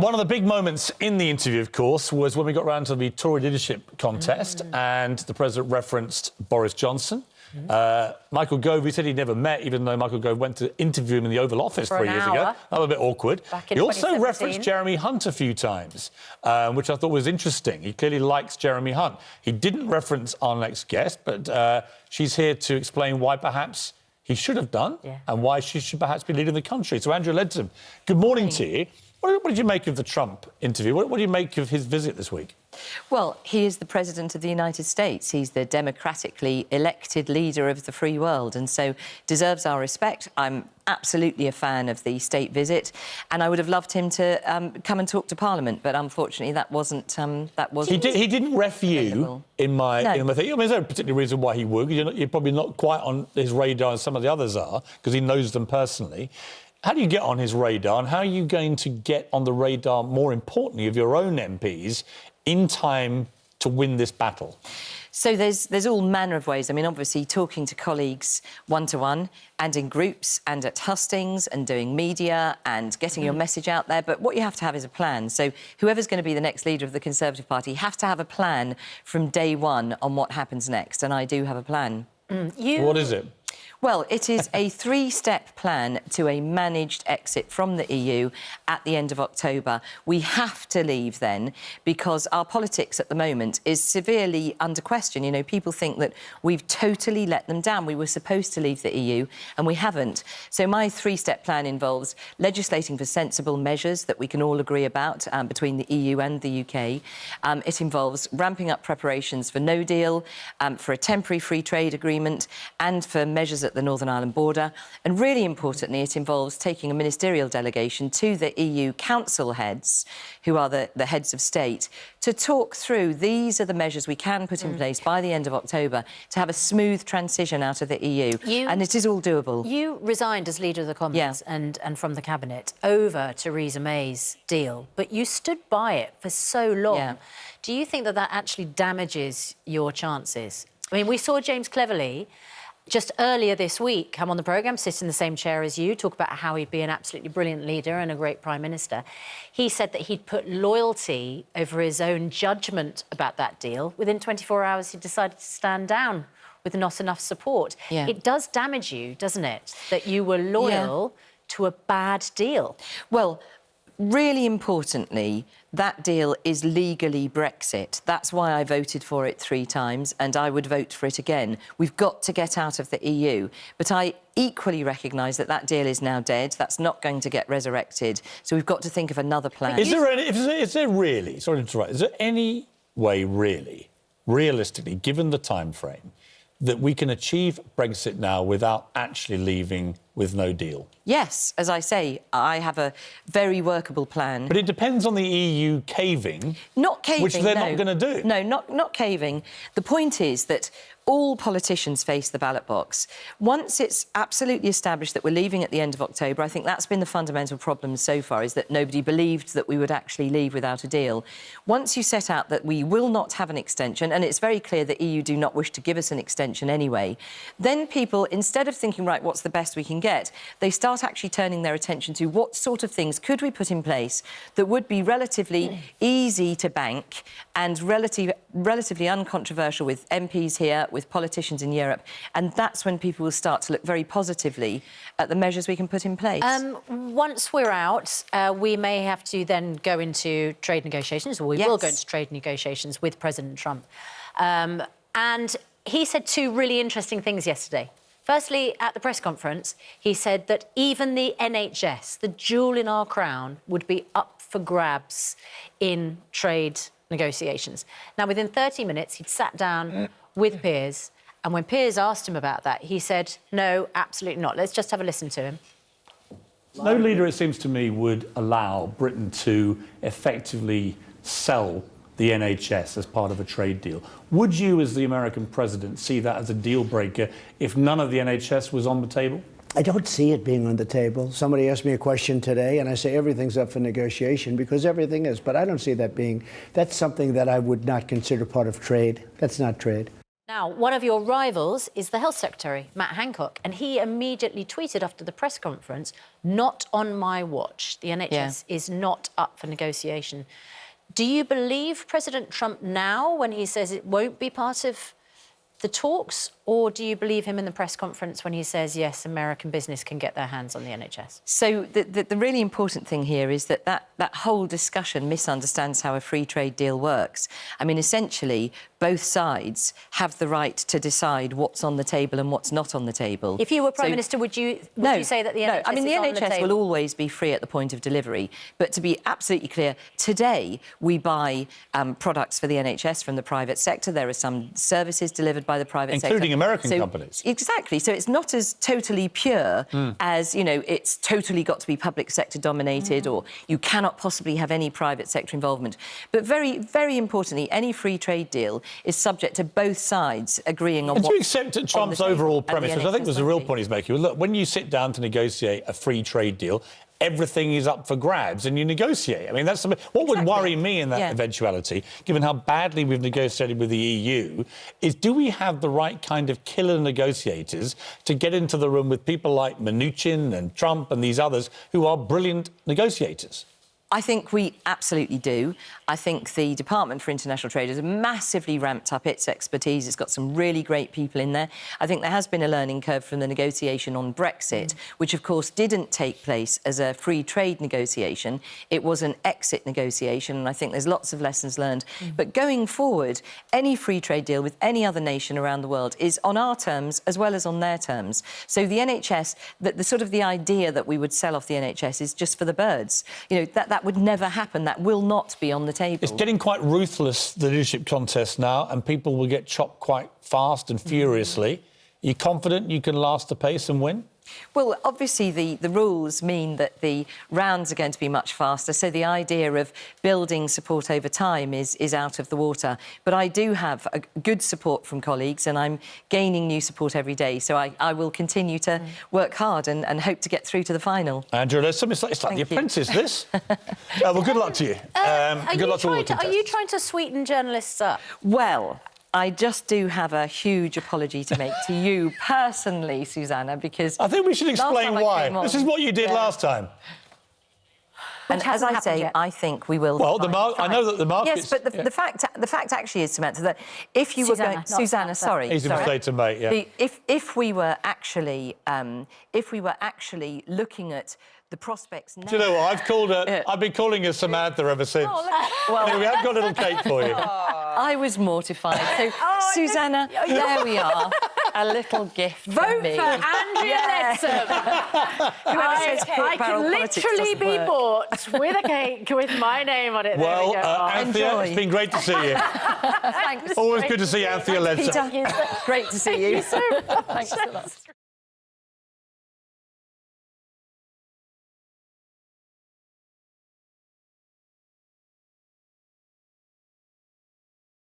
One of the big moments in the interview, of course, was when we got round to the Tory leadership contest and the President referenced Boris Johnson. Michael Gove, he said he'd never met, even though Michael Gove went to interview him in the Oval Office 3 years ago. That was a bit awkward. He also referenced Jeremy Hunt a few times, which I thought was interesting. He clearly likes Jeremy Hunt. He didn't reference our next guest, but she's here to explain why perhaps he should have done and why she should perhaps be leading the country. So, Andrea Leadsom, good morning to you. What did you make of the Trump interview? What do you make of his visit this week? Well, he is the President of the United States. He's the democratically elected leader of the free world and so deserves our respect. I'm absolutely a fan of the state visit and I would have loved him to come and talk to Parliament, but unfortunately that wasn't... He didn't ref you in my thing. I mean, there's no particular reason why he would. You're probably not quite on his radar as some of the others are, because he knows them personally. How do you get on his radar, and how are you going to get on the radar, more importantly, of your own MPs in time to win this battle? So there's all manner of ways. I mean, obviously, talking to colleagues one-to-one and in groups and at hustings and doing media and getting your message out there. But what you have to have is a plan. So whoever's going to be the next leader of the Conservative Party have to have a plan from day one on what happens next. And I do have a plan. What is it? Well, it is a three-step plan to a managed exit from the EU at the end of October. We have to leave then because our politics at the moment is severely under question. You know, people think that we've totally let them down. We were supposed to leave the EU and we haven't. So my three-step plan involves legislating for sensible measures that we can all agree about between the EU and the UK. It involves ramping up preparations for no deal, for a temporary free trade agreement and for measures at the Northern Ireland border. And really importantly, it involves taking a ministerial delegation to the EU Council heads, who are the heads of state, to talk through these are the measures we can put in place by the end of October to have a smooth transition out of the EU. And it is all doable. You resigned as Leader of the Commons and from the Cabinet over Theresa May's deal, but you stood by it for so long. Do you think that that actually damages your chances? I mean, we saw James Cleverly just earlier this week come on the programme, sit in the same chair as you, talk about how he'd be an absolutely brilliant leader and a great Prime Minister. He said that he'd put loyalty over his own judgment about that deal. Within 24 hours, he decided to stand down with not enough support. It does damage you, doesn't it, that you were loyal to a bad deal? Well, really importantly, that deal is legally Brexit. That's why I voted for it 3 times, and I would vote for it again. We've got to get out of the EU. But I equally recognise that that deal is now dead. That's not going to get resurrected. So we've got to think of another plan. Is there really, sorry to interrupt, is there any way really, realistically, given the time frame, that we can achieve Brexit now without actually leaving with no deal? Yes, as I say, I have a very workable plan. But it depends on the EU caving. Not caving, which they're not going to do. No, not caving. The point is that all politicians face the ballot box. Once it's absolutely established that we're leaving at the end of October, I think that's been the fundamental problem so far, is that nobody believed that we would actually leave without a deal. Once you set out that we will not have an extension, and it's very clear the EU do not wish to give us an extension anyway, then people, instead of thinking, right, what's the best we can get, they start actually turning their attention to what sort of things could we put in place that would be relatively easy to bank and relatively uncontroversial with MPs here, with politicians in Europe, and that's when people will start to look very positively at the measures we can put in place. Once we're out, we may have to then go into trade negotiations, or we will go into trade negotiations with President Trump. And he said 2 really interesting things yesterday. Firstly, at the press conference, he said that even the NHS, the jewel in our crown, would be up for grabs in trade negotiations. Now, within 30 minutes, he'd sat down with Piers, and when Piers asked him about that, he said, no, absolutely not. Let's just have a listen to him. No leader, it seems to me, would allow Britain to effectively sell the NHS as part of a trade deal. Would you, as the American president, see that as a deal breaker if none of the NHS was on the table? I don't see it being on the table. Somebody asked me a question today, and I say everything's up for negotiation, because everything is, but I don't see that being... That's something that I would not consider part of trade. That's not trade. Now, one of your rivals is the Health Secretary, Matt Hancock, and he immediately tweeted after the press conference, "Not on my watch. The NHS is not up for negotiation." Do you believe President Trump now when he says it won't be part of the talks, or do you believe him in the press conference when he says, yes, American business can get their hands on the NHS? So the really important thing here is that whole discussion misunderstands how a free trade deal works. I mean, essentially, both sides have the right to decide what's on the table and what's not on the table. If you were Prime Minister, would you say that the NHS I mean, the is on the NHS table? will always be free at the point of delivery. But to be absolutely clear, today we buy products for the NHS from the private sector. There are some services delivered by the private sector. Including American companies. Exactly. So it's not as totally pure as, you know, it's totally got to be public sector dominated or you cannot possibly have any private sector involvement. But very, very importantly, any free trade deal is subject to both sides agreeing on and what... do you accept Trump's overall premise, which I think was the real point he's making? Look, when you sit down to negotiate a free trade deal, everything is up for grabs and you negotiate. I mean, that's something... What would worry me in that eventuality, given how badly we've negotiated with the EU, is do we have the right kind of killer negotiators to get into the room with people like Mnuchin and Trump and these others who are brilliant negotiators? I think we absolutely do. I think the Department for International Trade has massively ramped up its expertise. It's got some really great people in there. I think there has been a learning curve from the negotiation on Brexit, which, of course, didn't take place as a free trade negotiation. It was an exit negotiation, and I think there's lots of lessons learned. But going forward, any free trade deal with any other nation around the world is on our terms as well as on their terms. So the NHS, the sort of the idea that we would sell off the NHS is just for the birds. You know, that would never happen. That will not be on the table. It's getting quite ruthless, the leadership contest now, and people will get chopped quite fast and furiously. Are you confident you can last the pace and win? Well, obviously, the rules mean that the rounds are going to be much faster, so the idea of building support over time is out of the water. But I do have a good support from colleagues, and I'm gaining new support every day, so I will continue to work hard and hope to get through to the final. Andrea Leadsom, it's like The Apprentice, this. Well, good luck to you. Good luck to all the contestants. Are you trying to sweeten journalists up? Well, I just do have a huge apology to make to you personally, Susanna, because... I think we should explain why. This is what you did last time. And as I say, I think we will... Well, I know that the markets... Yes, but the fact actually is, Samantha, that if you Susanna, were going... Susanna, sorry. Easy mistake to make, yeah. If we were actually looking at the prospects now... Do you know what? I've been calling her Samantha ever since. Well, anyway, we have got a little cake for you. I was mortified. So, Susanna, there we are. A little gift Vote from me. for Andrea Leadsom. I can literally be bought with a cake with my name on it. Well, there we go. Anthea, it's been great to see you. Thanks. Always good to see Anthea Leadsom. Peter, great to see you. Thank you so much. Thanks a lot.